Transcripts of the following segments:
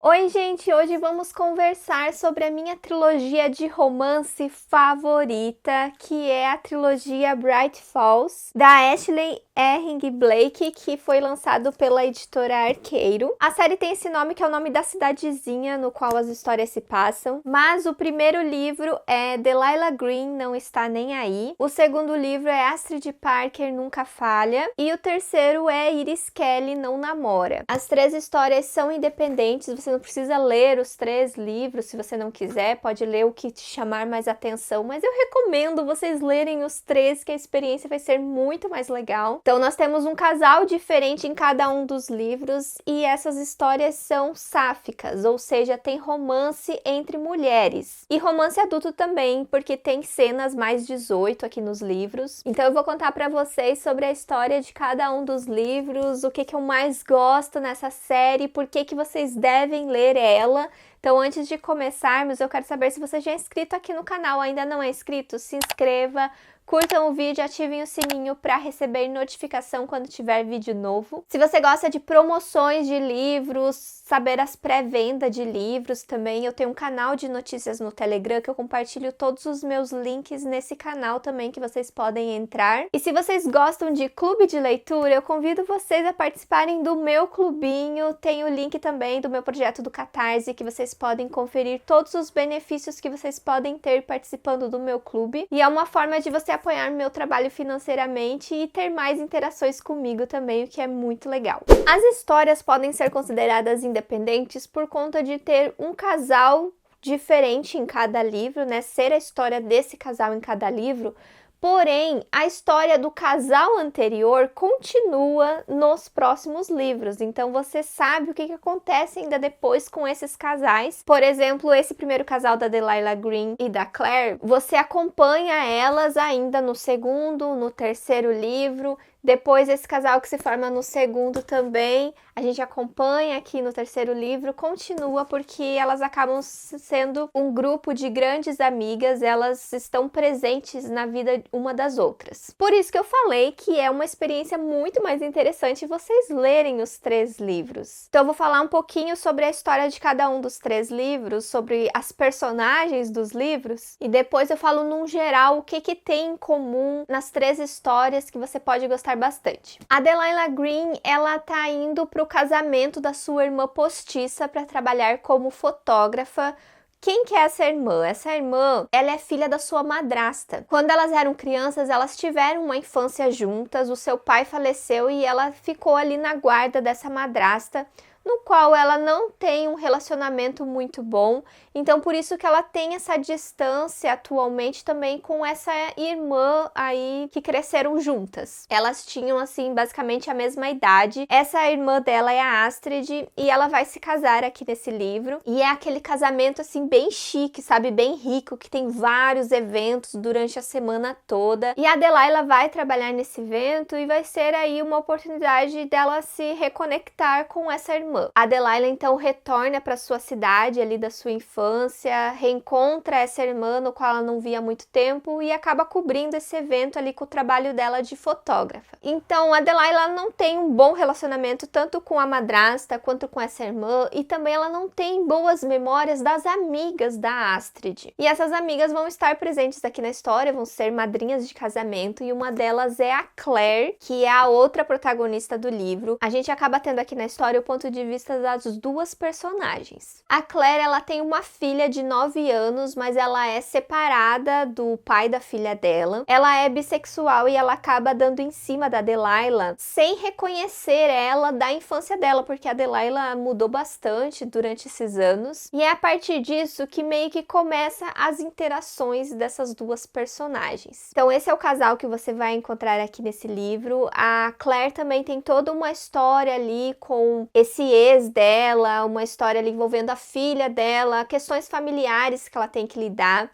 Oi, gente! Hoje vamos conversar sobre a minha trilogia de romance favorita, que é a trilogia Bright Falls, da Ashley Herring Blake, que foi lançado pela editora Arqueiro. A série tem esse nome, que é o nome da cidadezinha no qual as histórias se passam, mas o primeiro livro é Delilah Green Não Está Nem Aí, o segundo livro é Astrid Parker Nunca Falha, e o terceiro é Iris Kelly Não Namora. As três histórias são independentes, você não precisa ler os três livros, se você não quiser, pode ler o que te chamar mais atenção, mas eu recomendo vocês lerem os três, que a experiência vai ser muito mais legal. Então nós temos um casal diferente em cada um dos livros e essas histórias são sáficas, ou seja, tem romance entre mulheres. E romance adulto também, porque tem cenas mais 18 aqui nos livros. Então eu vou contar pra vocês sobre a história de cada um dos livros, o que eu mais gosto nessa série, por que vocês devem ler ela. Então, antes de começarmos, eu quero saber se você já é inscrito aqui no canal. Ainda não é inscrito? Se inscreva, curtam o vídeo e ativem o sininho para receber notificação quando tiver vídeo novo. Se você gosta de promoções de livros, saber as pré-vendas de livros também, eu tenho um canal de notícias no Telegram que eu compartilho todos os meus links nesse canal também, que vocês podem entrar. E se vocês gostam de clube de leitura, eu convido vocês a participarem do meu clubinho. Tem o link também do meu projeto do Catarse, que vocês podem conferir todos os benefícios que vocês podem ter participando do meu clube. E é uma forma de você apoiar meu trabalho financeiramente e ter mais interações comigo também, o que é muito legal. As histórias podem ser consideradas independentes por conta de ter um casal diferente em cada livro, né? Ser a história desse casal em cada livro. Porém, a história do casal anterior continua nos próximos livros, então você sabe o que acontece ainda depois com esses casais. Por exemplo, esse primeiro casal da Delilah Green e da Claire, você acompanha elas ainda no segundo, no terceiro livro. Depois, esse casal que se forma no segundo também, a gente acompanha aqui no terceiro livro, continua porque elas acabam sendo um grupo de grandes amigas, elas estão presentes na vida uma das outras. Por isso que eu falei que é uma experiência muito mais interessante vocês lerem os três livros. Então eu vou falar um pouquinho sobre a história de cada um dos três livros, sobre as personagens dos livros, e depois eu falo num geral o que tem em comum nas três histórias que você pode gostar bastante. A Delilah Green, ela tá indo pro casamento da sua irmã postiça para trabalhar como fotógrafa. Quem que é essa irmã? Essa irmã, ela é filha da sua madrasta. Quando elas eram crianças, elas tiveram uma infância juntas, o seu pai faleceu e ela ficou ali na guarda dessa madrasta, no qual ela não tem um relacionamento muito bom, então por isso que ela tem essa distância atualmente também com essa irmã aí que cresceram juntas. Elas tinham assim basicamente a mesma idade. Essa irmã dela é a Astrid e ela vai se casar aqui nesse livro, e é aquele casamento assim bem chique, sabe, bem rico, que tem vários eventos durante a semana toda, e a Delilah vai trabalhar nesse evento e vai ser aí uma oportunidade dela se reconectar com essa irmã. A Delilah então retorna para sua cidade ali da sua infância, reencontra essa irmã no qual ela não via há muito tempo e acaba cobrindo esse evento ali com o trabalho dela de fotógrafa. Então a Delilah não tem um bom relacionamento tanto com a madrasta quanto com essa irmã, e também ela não tem boas memórias das amigas da Astrid. E essas amigas vão estar presentes aqui na história, vão ser madrinhas de casamento, e uma delas é a Claire, que é a outra protagonista do livro. A gente acaba tendo aqui na história o ponto de vista das duas personagens. A Claire, ela tem uma filha de 9 anos, mas ela é separada do pai da filha dela. Ela é bissexual e ela acaba dando em cima da Delilah sem reconhecer ela da infância dela, porque a Delilah mudou bastante durante esses anos. E é a partir disso que meio que começa as interações dessas duas personagens. Então esse é o casal que você vai encontrar aqui nesse livro. A Claire também tem toda uma história ali com esse ex dela, uma história ali envolvendo a filha dela, questões familiares que ela tem que lidar.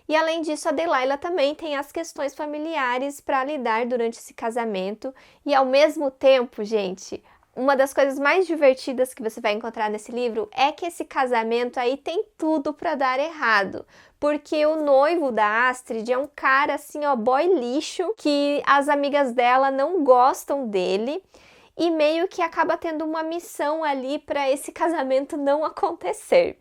E além disso, a Delilah também tem as questões familiares para lidar durante esse casamento. E ao mesmo tempo, gente, uma das coisas mais divertidas que você vai encontrar nesse livro é que esse casamento aí tem tudo para dar errado. Porque o noivo da Astrid é um cara assim, ó, boy lixo, que as amigas dela não gostam dele. e meio que acaba tendo uma missão ali para esse casamento não acontecer.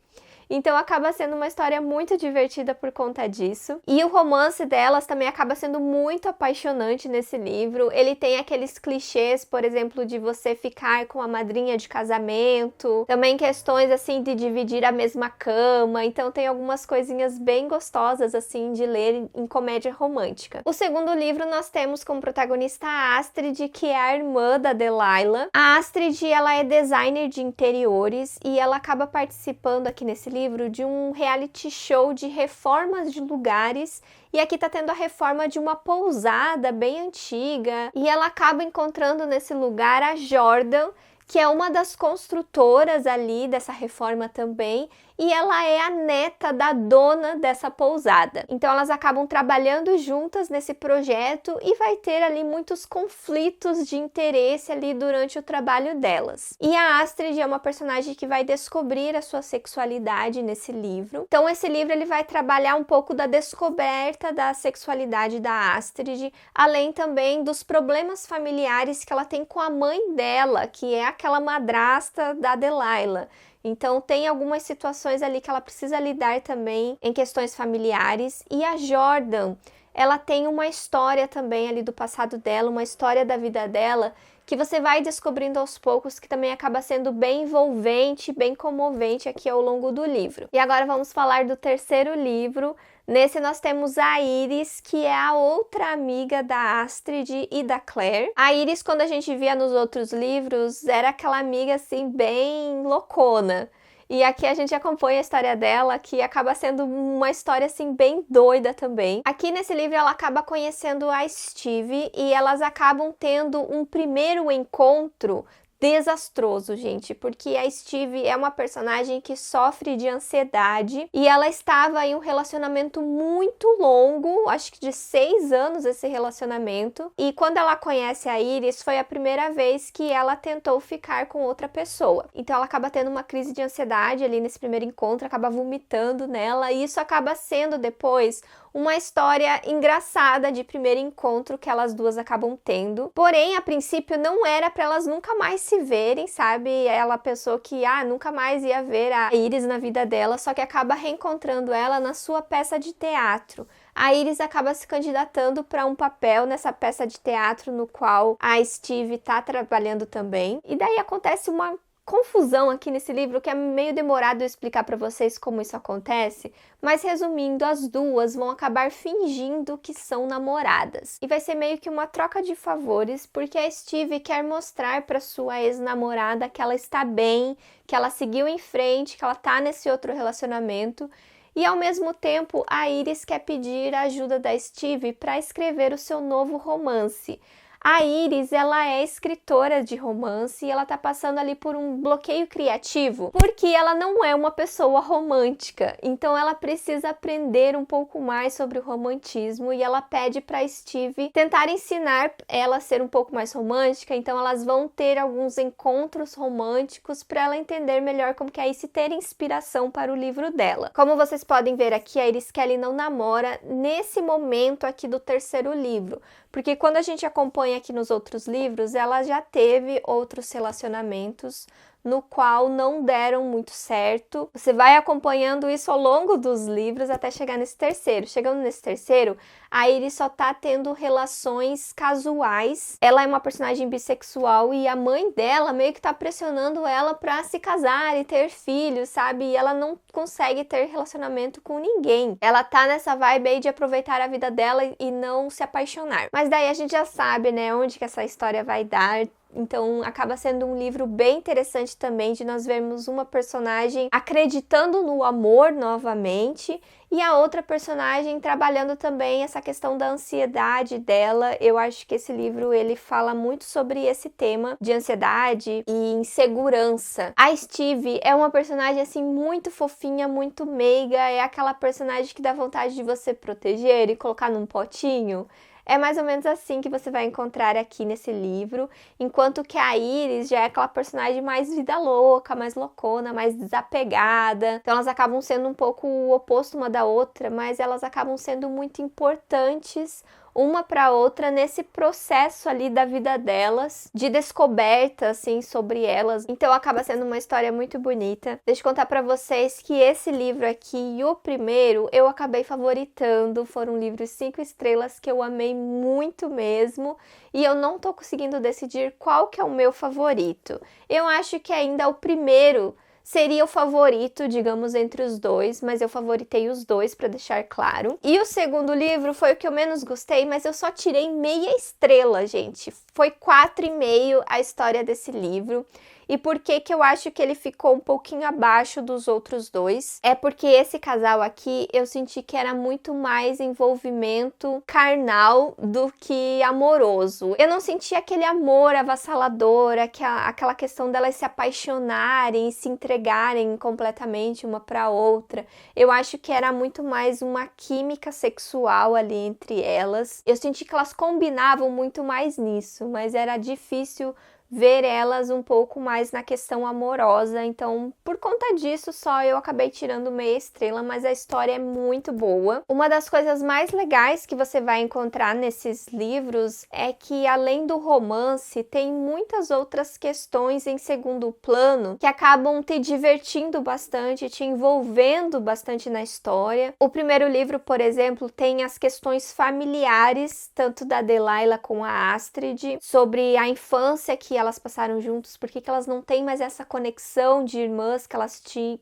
Então acaba sendo uma história muito divertida por conta disso. E o romance delas também acaba sendo muito apaixonante nesse livro. Ele tem aqueles clichês, por exemplo, de você ficar com a madrinha de casamento. Também questões assim de dividir a mesma cama. Então tem algumas coisinhas bem gostosas assim de ler em comédia romântica. O segundo livro nós temos como protagonista a Astrid, que é a irmã da Delilah. A Astrid, ela é designer de interiores e ela acaba participando aqui nesse livro de um reality show de reformas de lugares, e aqui tá tendo a reforma de uma pousada bem antiga, e ela acaba encontrando nesse lugar a Jordan, que é uma das construtoras ali dessa reforma também, e ela é a neta da dona dessa pousada. Então elas acabam trabalhando juntas nesse projeto e vai ter ali muitos conflitos de interesse ali durante o trabalho delas. E a Astrid é uma personagem que vai descobrir a sua sexualidade nesse livro. Então esse livro ele vai trabalhar um pouco da descoberta da sexualidade da Astrid, além também dos problemas familiares que ela tem com a mãe dela, que é aquela madrasta da Delilah. Então tem algumas situações ali que ela precisa lidar também em questões familiares. E a Jordan, ela tem uma história também ali do passado dela, uma história da vida dela, que você vai descobrindo aos poucos, que também acaba sendo bem envolvente, bem comovente aqui ao longo do livro. E agora vamos falar do terceiro livro. Nesse nós temos a Iris, que é a outra amiga da Astrid e da Claire. A Iris, quando a gente via nos outros livros, era aquela amiga assim bem loucona. E aqui a gente acompanha a história dela, que acaba sendo uma história assim bem doida também. Aqui nesse livro ela acaba conhecendo a Steve e elas acabam tendo um primeiro encontro desastroso, gente, porque a Steve é uma personagem que sofre de ansiedade e ela estava em um relacionamento muito longo, acho que de 6 anos esse relacionamento, e quando ela conhece a Iris foi a primeira vez que ela tentou ficar com outra pessoa. Então ela acaba tendo uma crise de ansiedade ali nesse primeiro encontro, acaba vomitando nela, e isso acaba sendo depois uma história engraçada de primeiro encontro que elas duas acabam tendo. Porém, a princípio não era para elas nunca mais se verem, sabe? Ela pensou que nunca mais ia ver a Iris na vida dela, só que acaba reencontrando ela na sua peça de teatro. A Iris acaba se candidatando para um papel nessa peça de teatro no qual a Steve tá trabalhando também. E daí acontece uma confusão aqui nesse livro, que é meio demorado eu explicar para vocês como isso acontece, mas resumindo, as duas vão acabar fingindo que são namoradas. E vai ser meio que uma troca de favores, porque a Steve quer mostrar para sua ex-namorada que ela está bem, que ela seguiu em frente, que ela tá nesse outro relacionamento. E ao mesmo tempo, a Iris quer pedir a ajuda da Steve para escrever o seu novo romance. A Iris, ela é escritora de romance e ela tá passando ali por um bloqueio criativo, porque ela não é uma pessoa romântica. Então ela precisa aprender um pouco mais sobre o romantismo e ela pede para Steve tentar ensinar ela a ser um pouco mais romântica. Então elas vão ter alguns encontros românticos para ela entender melhor como que é isso e ter inspiração para o livro dela. Como vocês podem ver aqui, a Iris Kelly não namora nesse momento aqui do terceiro livro, porque quando a gente acompanha aqui nos outros livros, ela já teve outros relacionamentos no qual não deram muito certo. Você vai acompanhando isso ao longo dos livros até chegar nesse terceiro. Chegando nesse terceiro, a Iris só tá tendo relações casuais. Ela é uma personagem bissexual e a mãe dela meio que tá pressionando ela pra se casar e ter filhos, sabe? E ela não consegue ter relacionamento com ninguém. Ela tá nessa vibe aí de aproveitar a vida dela e não se apaixonar. Mas daí a gente já sabe, né, onde que essa história vai dar. Então acaba sendo um livro bem interessante também de nós vermos uma personagem acreditando no amor novamente e a outra personagem trabalhando também essa questão da ansiedade dela. Eu acho que esse livro ele fala muito sobre esse tema de ansiedade e insegurança. A Steve é uma personagem assim muito fofinha, muito meiga, é aquela personagem que dá vontade de você proteger e colocar num potinho. É mais ou menos assim que você vai encontrar aqui nesse livro, enquanto que a Iris já é aquela personagem mais vida louca, mais loucona, mais desapegada. Então elas acabam sendo um pouco o oposto uma da outra, mas elas acabam sendo muito importantes uma para outra nesse processo ali da vida delas, de descoberta assim sobre elas. Então acaba sendo uma história muito bonita. Deixa eu contar para vocês que esse livro aqui e o primeiro eu acabei favoritando, foram livros 5 estrelas que eu amei muito mesmo, e eu não tô conseguindo decidir qual que é o meu favorito. Eu acho que ainda o primeiro seria o favorito, digamos, entre os dois, mas eu favoritei os dois para deixar claro. E o segundo livro foi o que eu menos gostei, mas eu só tirei meia estrela, gente. Foi 4,5 a história desse livro. E por que que eu acho que ele ficou um pouquinho abaixo dos outros dois? É porque esse casal aqui, eu senti que era muito mais envolvimento carnal do que amoroso. Eu não senti aquele amor avassalador, aquela questão delas se apaixonarem e se entregarem completamente uma para outra. Eu acho que era muito mais uma química sexual ali entre elas. Eu senti que elas combinavam muito mais nisso, mas era difícil ver elas um pouco mais na questão amorosa, então por conta disso só eu acabei tirando meia estrela, mas a história é muito boa. Uma das coisas mais legais que você vai encontrar nesses livros é que além do romance, tem muitas outras questões em segundo plano que acabam te divertindo bastante, te envolvendo bastante na história. O primeiro livro, por exemplo, tem as questões familiares, tanto da Delilah com a Astrid, sobre a infância que elas passaram juntos, por que elas não têm mais essa conexão de irmãs que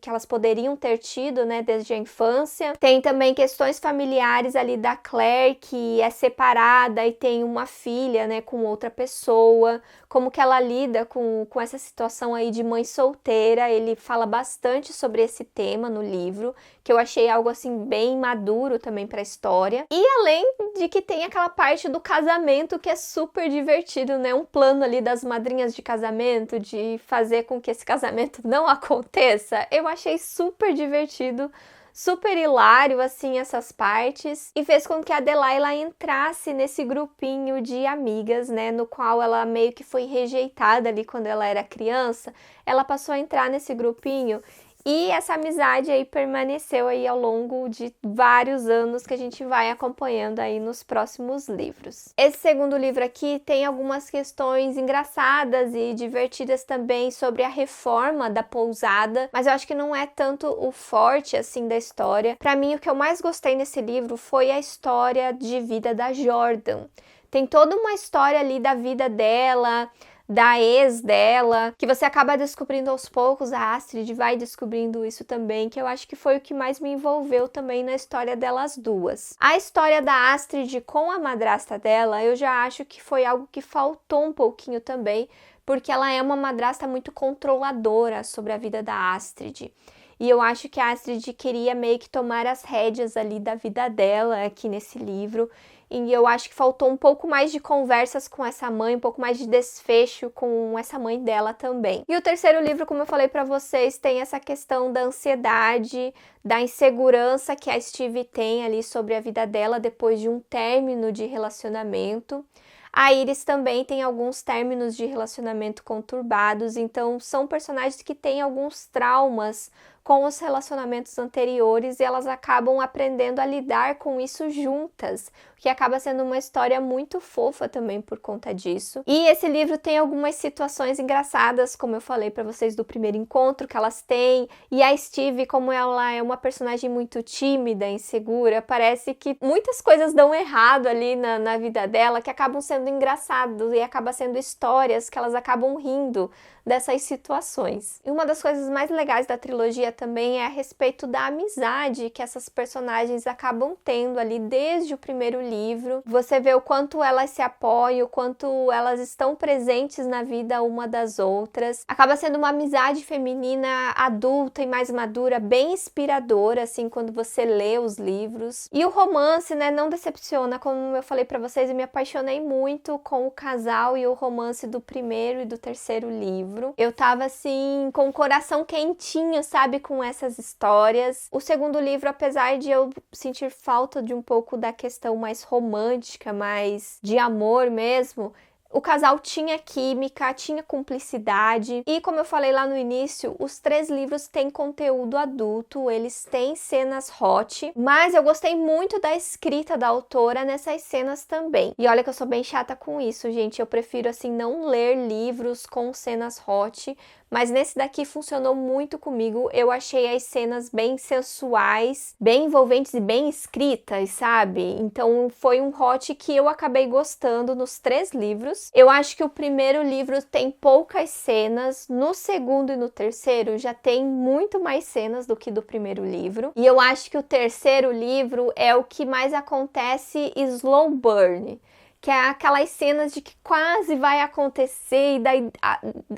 elas poderiam ter tido, né, desde a infância. Tem também questões familiares ali da Claire, que é separada e tem uma filha, né, com outra pessoa, como que ela lida com essa situação aí de mãe solteira. Ele fala bastante sobre esse tema no livro, que eu achei algo assim bem maduro também para a história. E além de que tem aquela parte do casamento que é super divertido, né, um plano ali das madrinhas de casamento, de fazer com que esse casamento não aconteça. Eu achei super divertido, super hilário, assim, essas partes, e fez com que a Delilah entrasse nesse grupinho de amigas, né, no qual ela meio que foi rejeitada ali quando ela era criança. Ela passou a entrar nesse grupinho, e essa amizade aí permaneceu aí ao longo de vários anos que a gente vai acompanhando aí nos próximos livros. Esse segundo livro aqui tem algumas questões engraçadas e divertidas também sobre a reforma da pousada, mas eu acho que não é tanto o forte assim da história. Para mim, o que eu mais gostei nesse livro foi a história de vida da Jordan. Tem toda uma história ali da vida dela, da ex dela, que você acaba descobrindo aos poucos. A Astrid vai descobrindo isso também, que eu acho que foi o que mais me envolveu também na história delas duas. A história da Astrid com a madrasta dela, eu já acho que foi algo que faltou um pouquinho também, porque ela é uma madrasta muito controladora sobre a vida da Astrid. E eu acho que a Astrid queria meio que tomar as rédeas ali da vida dela aqui nesse livro. E eu acho que faltou um pouco mais de conversas com essa mãe, um pouco mais de desfecho com essa mãe dela também. E o terceiro livro, como eu falei pra vocês, tem essa questão da ansiedade, da insegurança que a Stevie tem ali sobre a vida dela depois de um término de relacionamento. A Iris também tem alguns términos de relacionamento conturbados, então são personagens que têm alguns traumas com os relacionamentos anteriores e elas acabam aprendendo a lidar com isso juntas, o que acaba sendo uma história muito fofa também por conta disso. E esse livro tem algumas situações engraçadas, como eu falei para vocês do primeiro encontro que elas têm, e a Stevie, como ela é uma personagem muito tímida, insegura, parece que muitas coisas dão errado ali na vida dela, que acabam sendo engraçados e acabam sendo histórias que elas acabam rindo dessas situações. E uma das coisas mais legais da trilogia também é a respeito da amizade que essas personagens acabam tendo ali desde o primeiro livro. Você vê o quanto elas se apoiam, o quanto elas estão presentes na vida uma das outras. Acaba sendo uma amizade feminina adulta e mais madura, bem inspiradora, assim, quando você lê os livros. E o romance, né, não decepciona. Como eu falei pra vocês, eu me apaixonei muito com o casal e o romance do primeiro e do terceiro livro. Eu tava assim, com o coração quentinho, sabe, com essas histórias. O segundo livro, apesar de eu sentir falta de um pouco da questão mais romântica, mais de amor mesmo, O casal tinha química, tinha cumplicidade e, como eu falei lá no início, os 3 livros têm conteúdo adulto, eles têm cenas hot, mas eu gostei muito da escrita da autora nessas cenas também. E olha que eu sou bem chata com isso, gente, eu prefiro assim não ler livros com cenas hot, mas nesse daqui funcionou muito comigo. Eu achei as cenas bem sensuais, bem envolventes e bem escritas, sabe? Então foi um hot que eu acabei gostando nos 3 livros. Eu acho que o primeiro livro tem poucas cenas, no segundo e no terceiro já tem muito mais cenas do que do primeiro livro. E eu acho que o terceiro livro é o que mais acontece slow burn, que é aquelas cenas de que quase vai acontecer e daí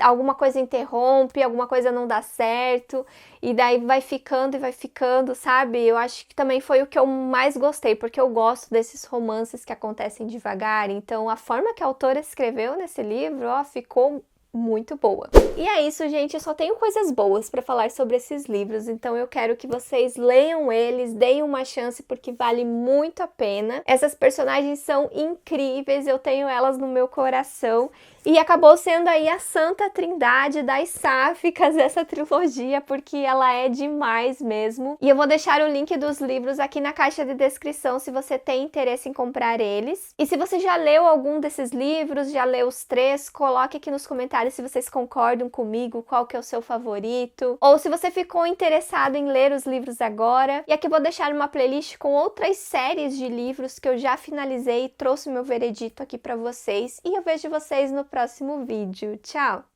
alguma coisa interrompe, alguma coisa não dá certo e daí vai ficando, sabe? Eu acho que também foi o que eu mais gostei, porque eu gosto desses romances que acontecem devagar, então a forma que a autora escreveu nesse livro, ó, ficou muito boa. E é isso, gente, eu só tenho coisas boas para falar sobre esses livros, então eu quero que vocês leiam eles, deem uma chance porque vale muito a pena. Essas personagens são incríveis, eu tenho elas no meu coração e acabou sendo aí a santa trindade das sáficas dessa trilogia, porque ela é demais mesmo. E eu vou deixar o link dos livros aqui na caixa de descrição se você tem interesse em comprar eles. E se você já leu algum desses livros, já leu os 3, coloque aqui nos comentários se vocês concordam comigo, qual que é o seu favorito, ou se você ficou interessado em ler os livros agora. E aqui eu vou deixar uma playlist com outras séries de livros que eu já finalizei e trouxe meu veredito aqui pra vocês. E eu vejo vocês no próximo vídeo. Tchau!